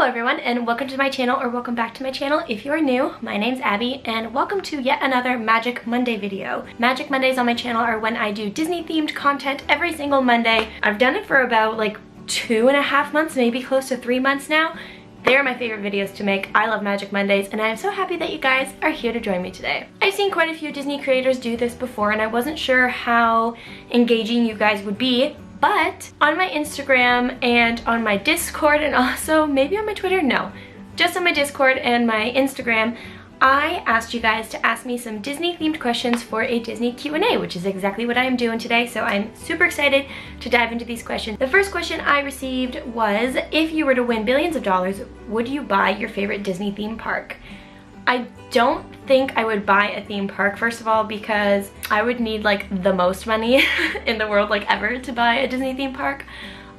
Hello everyone, and welcome to my channel, or welcome back to my channel if you are new. My name's Abby and welcome to yet another Magic Monday video. Magic Mondays on my channel are when I do Disney themed content every single Monday. I've done it for about like 2.5 months, maybe close to 3 months now. They're my favorite videos to make. I love Magic Mondays and I am so happy that you guys are here to join me today. I've seen quite a few Disney creators do this before and I wasn't sure how engaging you guys would be. But on my Instagram and on my Discord and also maybe on my Twitter, no, just on my Discord and my Instagram, I asked you guys to ask me some Disney themed questions for a Disney Q&A, which is exactly what I am doing today. So I'm super excited to dive into these questions. The first question I received was, if you were to win billions of dollars, would you buy your favorite Disney theme park? I don't think I would buy a theme park, first of all, because I would need like the most money in the world, like ever, to buy a Disney theme park.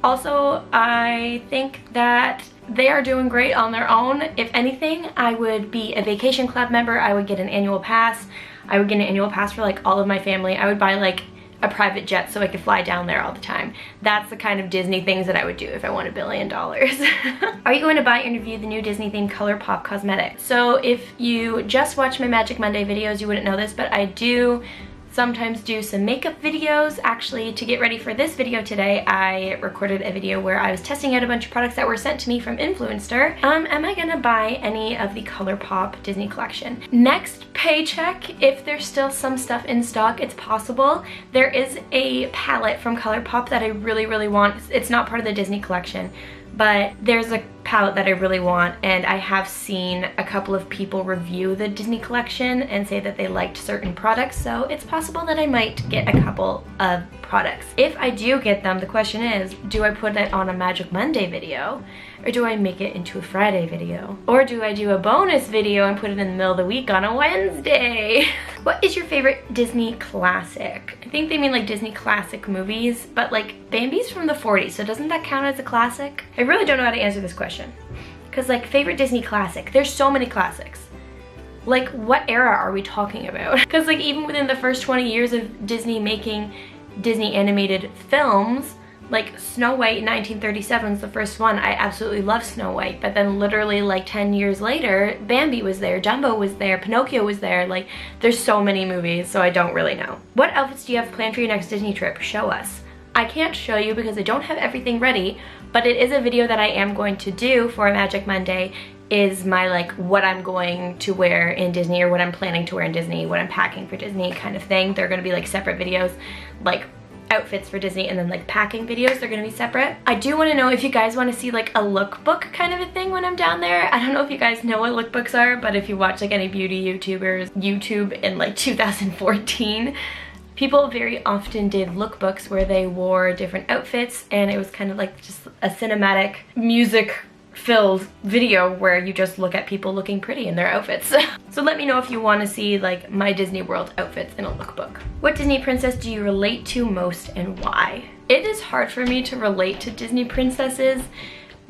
Also, I think that they are doing great on their own. If anything, I would be a vacation club member. I would get an annual pass. I would get an annual pass for like all of my family. I would buy like a private jet so I could fly down there all the time. That's the kind of Disney things that I would do if I won $1 billion. Are you going to buy and review the new Disney themed ColourPop cosmetic? So if you just watch my Magic Monday videos, you wouldn't know this, but I do sometimes do some makeup videos. Actually, to get ready for this video today, I recorded a video where I was testing out a bunch of products that were sent to me from Influencer. Am I gonna buy any of the ColourPop Disney collection? Next paycheck, if there's still some stuff in stock, it's possible. There is a palette from ColourPop that I really want. It's not part of the Disney collection, but there's a palette that I really want, and I have seen a couple of people review the Disney collection and say that they liked certain products, so it's possible that I might get a couple of products. If I do get them, the question is, do I put it on a Magic Monday video, or do I make it into a Friday video? Or do I do a bonus video and put it in the middle of the week on a Wednesday? What is your favorite Disney classic? I think they mean like Disney classic movies, but like Bambi's from the 40s, so doesn't that count as a classic? I really don't know how to answer this question. Because like favorite Disney classic, there's so many classics. Like what era are we talking about? Because like even within the first 20 years of Disney making Disney animated films, like Snow White in 1937 is the first one. I absolutely love Snow White, but then literally like 10 years later, Bambi was there, Dumbo was there, Pinocchio was there. Like there's so many movies, so I don't really know. What outfits do you have planned for your next Disney trip? Show us. I can't show you because I don't have everything ready, but it is a video that I am going to do for Magic Monday, is my like what I'm going to wear in Disney, or what I'm planning to wear in Disney, what I'm packing for Disney kind of thing. They're gonna be like separate videos, like outfits for Disney, and then like packing videos, they're gonna be separate. I do want to know if you guys want to see like a lookbook kind of a thing when I'm down there. I don't know if you guys know what lookbooks are, but if you watch like any beauty YouTubers, YouTube in like 2014, people very often did lookbooks where they wore different outfits, and it was kind of like just a cinematic music filled video where you just look at people looking pretty in their outfits. So let me know if you want to see like my Disney World outfits in a lookbook. What Disney princess do you relate to most and why? It is hard for me to relate to Disney princesses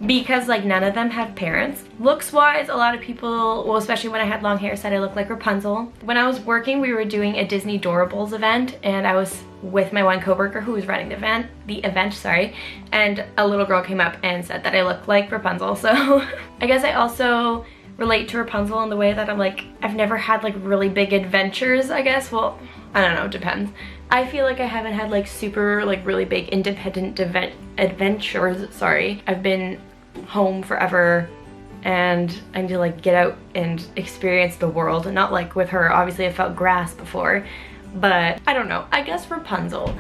because like none of them have parents. Looks wise, a lot of people, well especially when I had long hair, said I looked like Rapunzel. When I was working, we were doing a Disney Doorables event, and I was with my one coworker who was running the event, and a little girl came up and said that I looked like Rapunzel. So I guess I also relate to Rapunzel in the way that I'm like, I've never had like really big adventures, I guess. Well, I don't know, depends. I feel like I haven't had like super like really big independent adventures, sorry. I've been home forever and I need to like get out and experience the world, and not like with her. Obviously I felt grass before, but I don't know, I guess Rapunzel.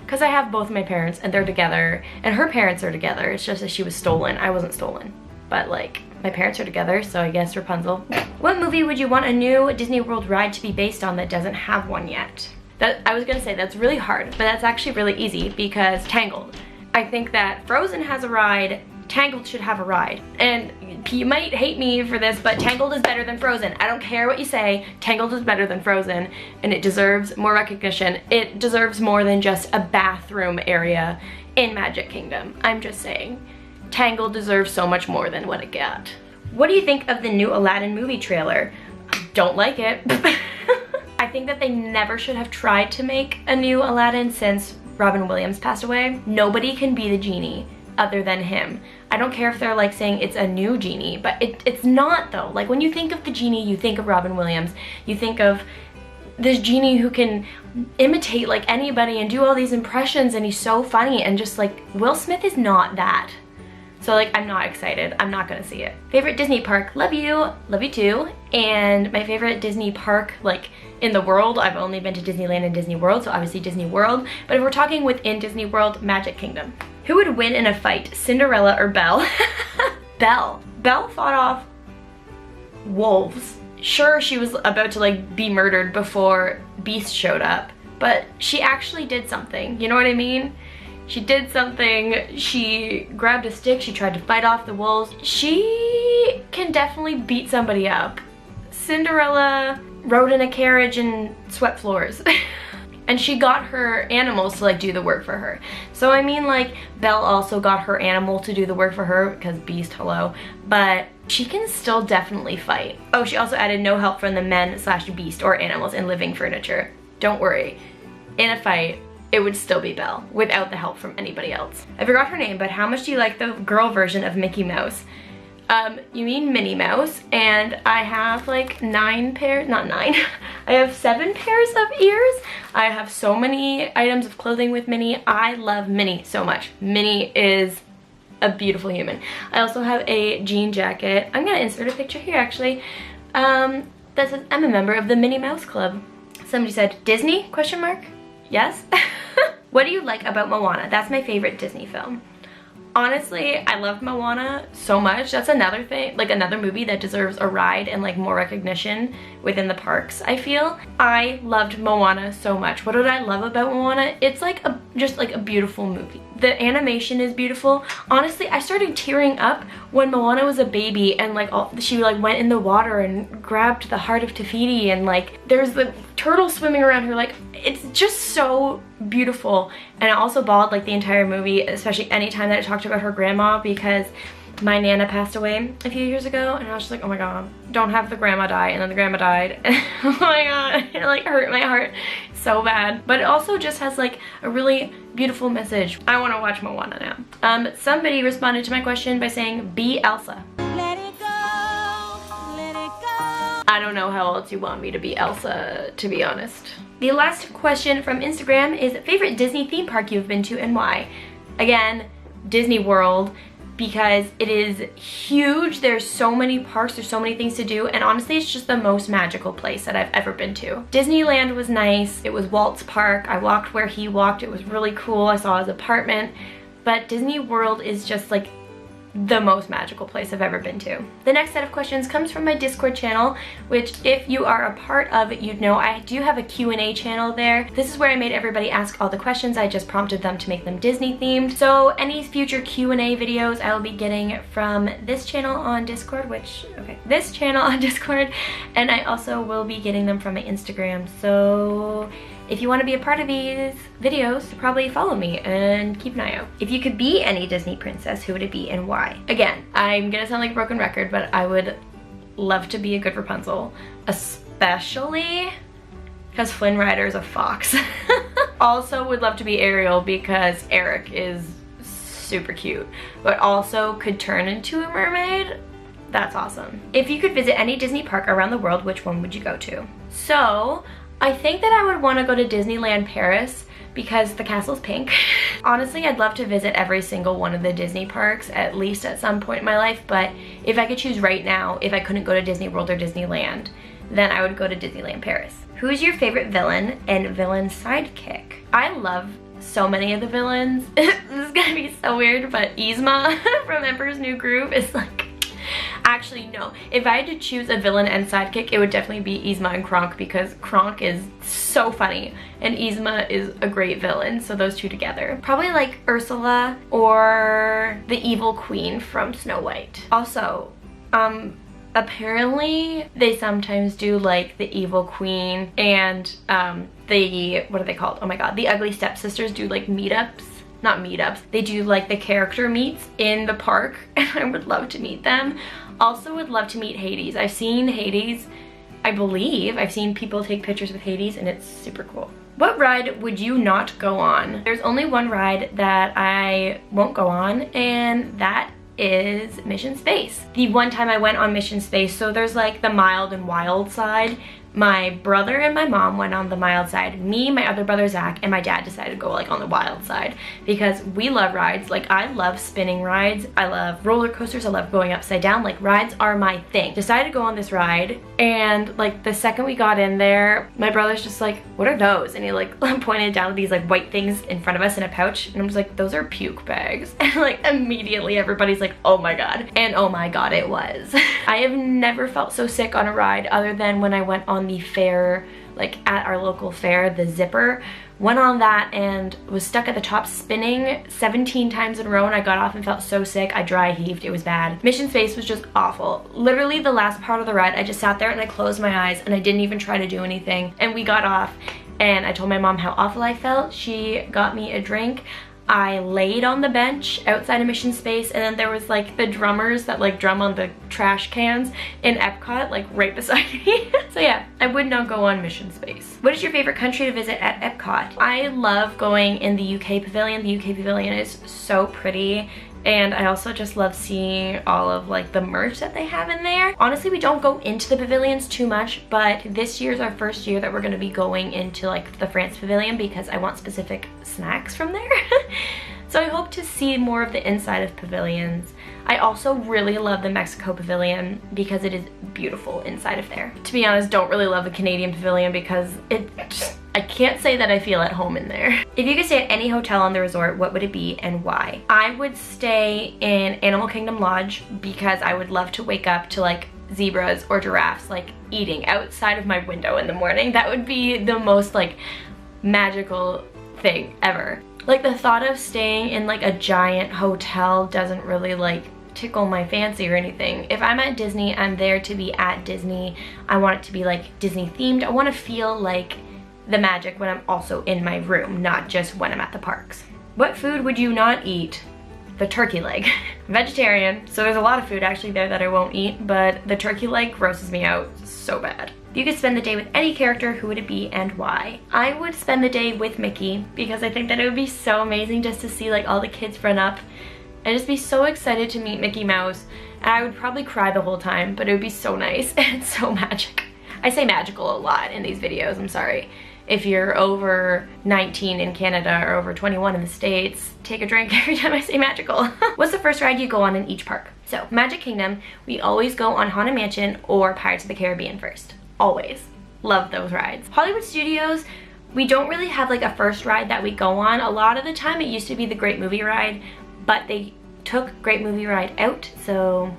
Because I have both my parents and they're together, and her parents are together. It's just that she was stolen. I wasn't stolen, but like my parents are together, so I guess Rapunzel. What movie would you want a new Disney World ride to be based on that doesn't have one yet? I was gonna say that's really hard, but that's actually really easy because Tangled. I think that Frozen has a ride, Tangled should have a ride. And you might hate me for this, but Tangled is better than Frozen. I don't care what you say, Tangled is better than Frozen, and it deserves more recognition. It deserves more than just a bathroom area in Magic Kingdom. I'm just saying. Tangled deserves so much more than what it got. What do you think of the new Aladdin movie trailer? Don't like it. I think that they never should have tried to make a new Aladdin since Robin Williams passed away. Nobody can be the genie other than him. I don't care if they're like saying it's a new genie, but it's not though. Like when you think of the genie, you think of Robin Williams. You think of this genie who can imitate like anybody and do all these impressions, and he's so funny, and just like Will Smith is not that. So like I'm not excited. I'm not gonna see it. Favorite Disney park? Love you too. And my favorite Disney park like in the world, I've only been to Disneyland and Disney World, so obviously Disney World. But if we're talking within Disney World, Magic Kingdom. Who would win in a fight, Cinderella or Belle? Belle. Belle fought off wolves. Sure, she was about to like be murdered before Beast showed up, but she actually did something, you know what I mean? She did something, she grabbed a stick, she tried to fight off the wolves. She can definitely beat somebody up. Cinderella rode in a carriage and swept floors. And she got her animals to like do the work for her. So I mean like Belle also got her animal to do the work for her because Beast, hello. But she can still definitely fight. Oh, she also added no help from the men / Beast or animals in living furniture. Don't worry, in a fight, it would still be Belle without the help from anybody else. I forgot her name, but how much do you like the girl version of Mickey Mouse? You mean Minnie Mouse, and I have like 9 pairs, not 9, I have 7 pairs of ears. I have so many items of clothing with Minnie. I love Minnie so much. Minnie is a beautiful human. I also have a jean jacket. I'm gonna insert a picture here actually. That says I'm a member of the Minnie Mouse Club. Somebody said, Disney, question mark? Yes. What do you like about Moana? That's my favorite Disney film. Honestly, I loved Moana so much. That's another thing, like another movie that deserves a ride and like more recognition within the parks, I feel. I loved Moana so much. What did I love about Moana? It's like just like a beautiful movie. The animation is beautiful. Honestly, I started tearing up when Moana was a baby and like she like went in the water and grabbed the heart of Te Fiti, and like there's the turtle swimming around her. Like it's just so beautiful. And I also bawled like the entire movie, especially anytime that it talked about her grandma, because my Nana passed away a few years ago, and I was just like, oh my god, don't have the grandma die. And then the grandma died, and oh my god, it like hurt my heart so bad. But it also just has like a really beautiful message. I want to watch Moana now. Somebody responded to my question by saying, be Elsa. Let it go, let it go. I don't know how else you want me to be Elsa, to be honest. The last question from Instagram is favorite Disney theme park you've been to and why? Again, Disney World, because it is huge. There's so many parks, there's so many things to do, and honestly it's just the most magical place that I've ever been to. Disneyland was nice. It was Walt's park. I walked where he walked. It was really cool. I saw his apartment. But Disney World is just like the most magical place I've ever been to. The next set of questions comes from my Discord channel, which if you are a part of it, you'd know I do have a Q&A channel there. This is where I made everybody ask all the questions. I just prompted them to make them Disney themed. So any future Q&A videos I will be getting from this channel on Discord, this channel on Discord, and I also will be getting them from my Instagram. So if you want to be a part of these videos, probably follow me and keep an eye out. If you could be any Disney princess, who would it be and why? Again, I'm gonna sound like a broken record, but I would love to be a good Rapunzel, especially because Flynn Rider is a fox. Also would love to be Ariel because Eric is super cute, but also could turn into a mermaid. That's awesome. If you could visit any Disney park around the world, which one would you go to? So I think that I would want to go to Disneyland Paris because the castle's pink. Honestly, I'd love to visit every single one of the Disney parks at least at some point in my life, but if I could choose right now, if I couldn't go to Disney World or Disneyland, then I would go to Disneyland Paris. Who is your favorite villain and villain sidekick? I love so many of the villains. This is gonna be so weird, but Yzma from Emperor's New Groove is like, actually no, if I had to choose a villain and sidekick, it would definitely be Yzma and Kronk, because Kronk is so funny and Yzma is a great villain, so those two together. Probably like Ursula or the evil queen from Snow White. Also, apparently they sometimes do like the evil queen and the, what are they called? Oh my god, the Ugly Stepsisters do like meetups. Not meetups, they do like the character meets in the park, and I would love to meet them. Also would love to meet Hades. I've seen Hades, I believe. I've seen people take pictures with Hades and it's super cool. What ride would you not go on? There's only one ride that I won't go on, and that is Mission Space. The one time I went on Mission Space, so there's like the mild and wild side. My brother and my mom went on the mild side. Me, my other brother Zach, and my dad decided to go like on the wild side because we love rides. Like I love spinning rides. I love roller coasters. I love going upside down. Like rides are my thing. Decided to go on this ride, and like the second we got in there, my brother's just like, what are those? And he like pointed down at these like white things in front of us in a pouch, and I was like, those are puke bags. And like immediately everybody's like, oh my god. And oh my god, it was. I have never felt so sick on a ride other than when I went on the fair, like at our local fair, the Zipper. Went on that and was stuck at the top spinning 17 times in a row, and I got off and felt so sick. I dry heaved. It was bad. Mission Space was just awful. Literally the last part of the ride, I just sat there and I closed my eyes and I didn't even try to do anything. And we got off and I told my mom how awful I felt. She got me a drink. I laid on the bench outside of Mission Space, and then there was like the drummers that like drum on the trash cans in Epcot like right beside me. So yeah, I would not go on Mission Space. What is your favorite country to visit at Epcot? I love going in the UK pavilion. The UK pavilion is so pretty. And I also just love seeing all of like the merch that they have in there. Honestly, we don't go into the pavilions too much, but this year's our first year that we're gonna be going into like the France pavilion because I want specific snacks from there. So I hope to see more of the inside of pavilions. I also really love the Mexico pavilion because it is beautiful inside of there. To be honest, don't really love the Canadian pavilion because I can't say that I feel at home in there. If you could stay at any hotel on the resort, what would it be and why? I would stay in Animal Kingdom Lodge because I would love to wake up to like zebras or giraffes like eating outside of my window in the morning. That would be the most like magical thing ever. Like the thought of staying in like a giant hotel doesn't really like tickle my fancy or anything. If I'm at Disney, I'm there to be at Disney. I want it to be like Disney themed. I want to feel like the magic when I'm also in my room, not just when I'm at the parks. What food would you not eat? The turkey leg. I'm vegetarian, so there's a lot of food actually there that I won't eat, but the turkey leg grosses me out so bad. If you could spend the day with any character, who would it be and why? I would spend the day with Mickey because I think that it would be so amazing just to see like all the kids run up and just be so excited to meet Mickey Mouse. And I would probably cry the whole time, but it would be so nice and so magic. I say magical a lot in these videos, I'm sorry. If you're over 19 in Canada or over 21 in the States, take a drink every time I say magical. What's the first ride you go on in each park? So, Magic Kingdom, we always go on Haunted Mansion or Pirates of the Caribbean first. Always. Love those rides. Hollywood Studios, we don't really have like a first ride that we go on. A lot of the time it used to be the Great Movie Ride, but they took Great Movie Ride out, so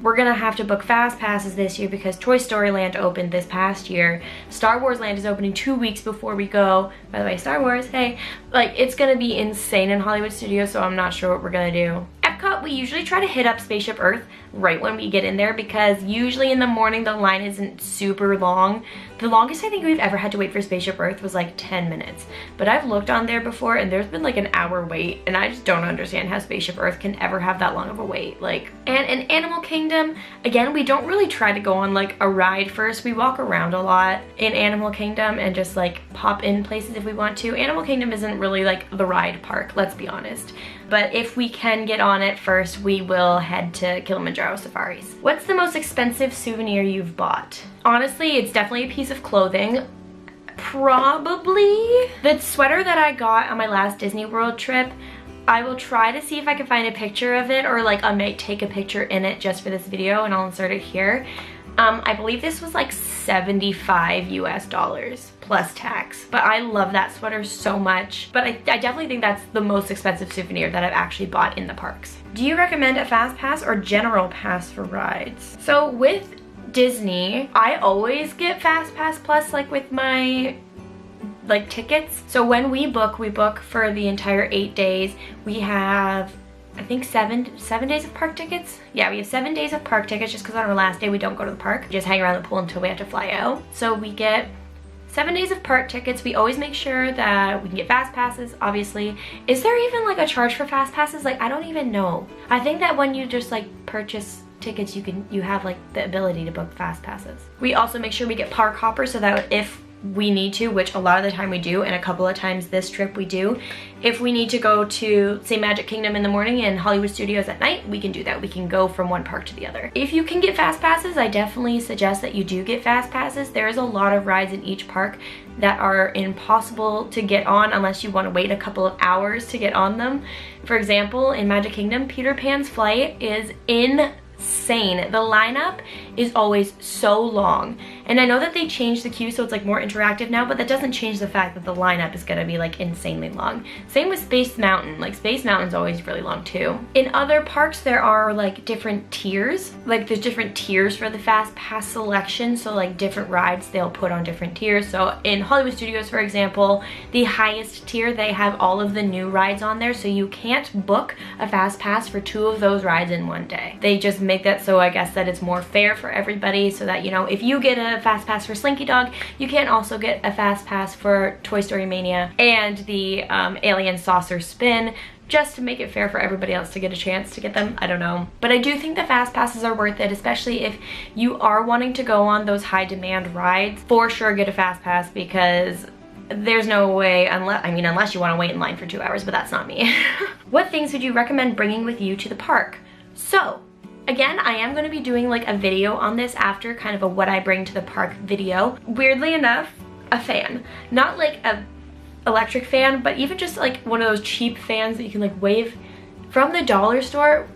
we're gonna have to book fast passes this year because Toy Story Land opened this past year. Star Wars Land is opening 2 weeks before we go. By the way, Star Wars, hey. Like, it's gonna be insane in Hollywood Studios, so I'm not sure what we're gonna do. Epcot, we usually try to hit up Spaceship Earth right when we get in there because usually in the morning the line isn't super long. The longest I think we've ever had to wait for Spaceship Earth was like 10 minutes. But I've looked on there before and there's been like an hour wait, and I just don't understand how Spaceship Earth can ever have that long of a wait. Like, and in Animal Kingdom, again, we don't really try to go on like a ride first. We walk around a lot in Animal Kingdom and just like pop in places if we want to. Animal Kingdom isn't really like the ride park, let's be honest. But if we can get on it first, we will head to Kilimanjaro Safaris. What's the most expensive souvenir you've bought? Honestly, it's definitely a piece of clothing. Probably the sweater that I got on my last Disney World trip. I will try to see if I can find a picture of it, or like I might take a picture in it just for this video and I'll insert it here. I believe this was like $75 US plus tax, but I love that sweater so much. But I definitely think that's the most expensive souvenir that I've actually bought in the parks. Do you recommend a fast pass or general pass for rides? So with Disney, I always get fast pass plus like with my like tickets. So when we book for the entire 8 days. We have, I think seven days of park tickets. Yeah, we have 7 days of park tickets just because on our last day we don't go to the park. We just hang around the pool until we have to fly out. So we get 7 days of park tickets. We always make sure that we can get fast passes, obviously. Is there even like a charge for fast passes? Like, I don't even know. I think that when you just like purchase tickets, you have like the ability to book fast passes. We also make sure we get park hoppers so that if we need to, which a lot of the time we do, and a couple of times this trip we do, if we need to go to, say, Magic Kingdom in the morning and Hollywood Studios at night, we can do that. We can go from one park to the other. If you can get fast passes, I definitely suggest that you do get fast passes. There's a lot of rides in each park that are impossible to get on unless you want to wait a couple of hours to get on them. For example, in Magic Kingdom, Peter Pan's flight is insane. The lineup is always so long, and I know that they changed the queue so it's like more interactive now, but that doesn't change the fact that the lineup is gonna be like insanely long. Same with Space Mountain. Like Space Mountain's always really long too. In other parks there are like different tiers, like there's different tiers for the fast pass selection, so like different rides they'll put on different tiers. So in Hollywood Studios, for example, the highest tier, they have all of the new rides on there, so you can't book a fast pass for 2 of those rides in one day. They just make that so I guess that it's more fair for everybody, so that, you know, if you get a fast pass for Slinky Dog, you can also get a fast pass for Toy Story Mania and the Alien Saucer Spin, just to make it fair for everybody else to get a chance to get them. I don't know. But I do think the fast passes are worth it, especially if you are wanting to go on those high demand rides. For sure get a fast pass, because there's no way, unless you want to wait in line for 2 hours, but that's not me. What things would you recommend bringing with you to the park? So, again, I am going to be doing like a video on this after, kind of a what I bring to the park video. Weirdly enough, a fan. Not like a electric fan, but even just like one of those cheap fans that you can like wave from the dollar store.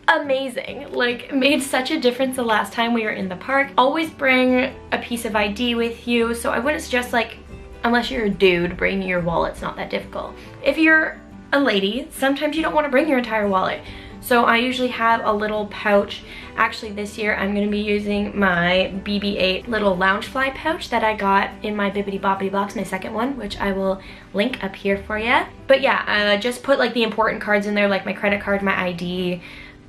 Amazing. Like, made such a difference the last time we were in the park. Always bring a piece of ID with you, so I wouldn't suggest, like, unless you're a dude, bringing your wallet's not that difficult. If you're a lady, sometimes you don't want to bring your entire wallet. So I usually have a little pouch. Actually, this year I'm going to be using my BB-8 little Loungefly pouch that I got in my Bibbidi Bobbidi box, my second one, which I will link up here for you. But yeah, just put like the important cards in there, like my credit card, my ID,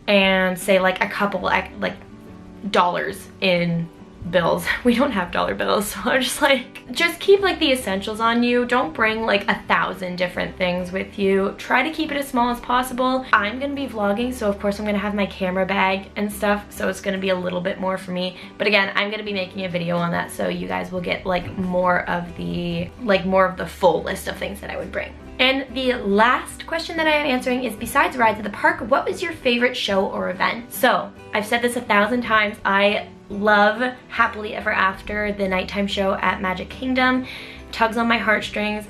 and say like a couple like dollars in bills. We don't have dollar bills, so I'm just keep like the essentials on you. Don't bring like 1,000 different things with you. Try to keep it as small as possible. I'm gonna be vlogging, so of course I'm gonna have my camera bag and stuff, so it's gonna be a little bit more for me. But again, I'm gonna be making a video on that, so you guys will get like more of the full list of things that I would bring. And the last question that I am answering is, besides rides at the park, what was your favorite show or event? So I've said this 1,000 times. I love Happily Ever After, the nighttime show at Magic Kingdom. Tugs on my heartstrings.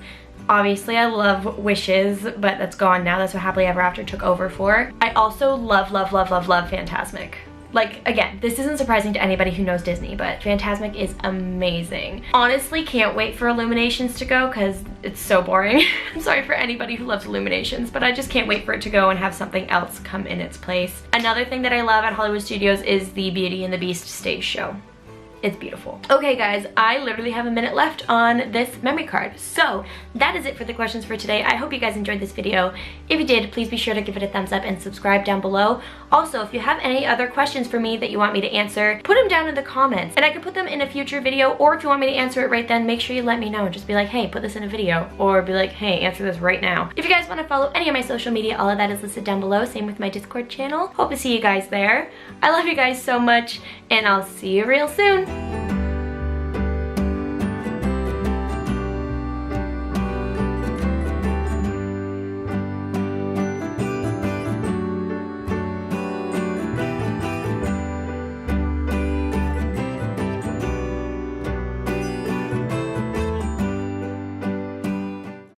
Obviously I love Wishes, but that's gone now. That's what Happily Ever After took over for. I also love Fantasmic. Like, again, this isn't surprising to anybody who knows Disney, but Fantasmic is amazing. Honestly, can't wait for Illuminations to go because it's so boring. I'm sorry for anybody who loves Illuminations, but I just can't wait for it to go and have something else come in its place. Another thing that I love at Hollywood Studios is the Beauty and the Beast stage show. It's beautiful. Okay guys, I literally have a minute left on this memory card. So that is it for the questions for today. I hope you guys enjoyed this video. If you did, please be sure to give it a thumbs up and subscribe down below. Also, if you have any other questions for me that you want me to answer, put them down in the comments and I can put them in a future video, or if you want me to answer it right then, make sure you let me know. Just be like, hey, put this in a video, or be like, hey, answer this right now. If you guys want to follow any of my social media, all of that is listed down below. Same with my Discord channel. Hope to see you guys there. I love you guys so much, and I'll see you real soon.